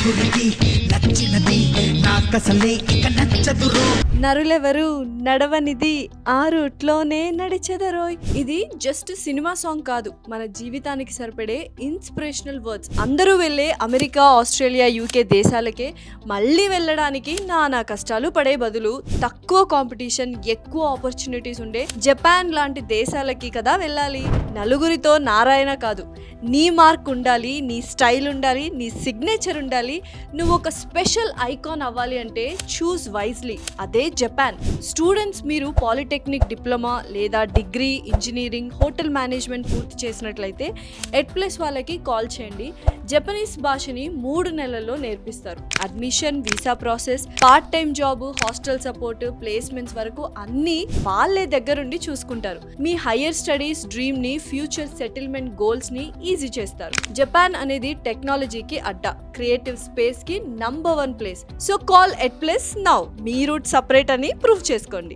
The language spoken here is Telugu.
నలుగురికి నచ్చినది నాకసలే ఇక నచ్చదురో. నరులెవరు నడవనిది ఆ రూట్లోనే నడిచెదరోయ్. ఇది జస్ట్ సినిమా సాంగ్ కాదు, మన జీవితానికి సరిపడే ఇన్స్పిరేషనల్ వర్డ్స్. అందరూ వెళ్ళే అమెరికా, ఆస్ట్రేలియా, యూకే దేశాలకే మళ్ళీ వెళ్ళడానికి నానా కష్టాలు పడే బదులు తక్కువ కాంపిటీషన్, ఎక్కువ ఆపర్చునిటీస్ ఉండే జపాన్ లాంటి దేశాలకి కదా వెళ్ళాలి. నలుగురితో నారాయణ కాదు, నీ మార్క్ ఉండాలి, నీ స్టైల్ ఉండాలి, నీ సిగ్నేచర్ ఉండాలి. నువ్వు ఒక స్పెషల్ ఐకాన్ అవ్వాలి అంటే చూస్ వైజ్లీ. అదే జపాన్. స్టూడెంట్స్, మీరు పాలిటెక్నిక్, డిప్లొమా లేదా డిగ్రీ, ఇంజనీరింగ్, హోటల్ మేనేజ్మెంట్ పూర్తి చేసినట్లయితే ఎడ్ప్లస్ వాళ్ళకి కాల్ చేయండి. జపనీస్ భాషని 3 నెలల్లో నేర్పిస్తారు. Admission, visa process, part time job, hostel support, placements వరకు అన్నీ వాళ్ళే దగ్గరుండి చూసుకుంటారు. మీ హయ్యర్ స్టడీస్ డ్రీమ్ ని, ఫ్యూచర్ సెటిల్మెంట్ గోల్స్ ని ఈజీ చేస్తారు. జపాన్ అనేది టెక్నాలజీకి అడ్డా, క్రియేటివ్ స్పేస్ కి number 1 place. So call Edplus now. మీ రూట్ సపరేట్ అని ప్రూవ్ చేసుకోండి.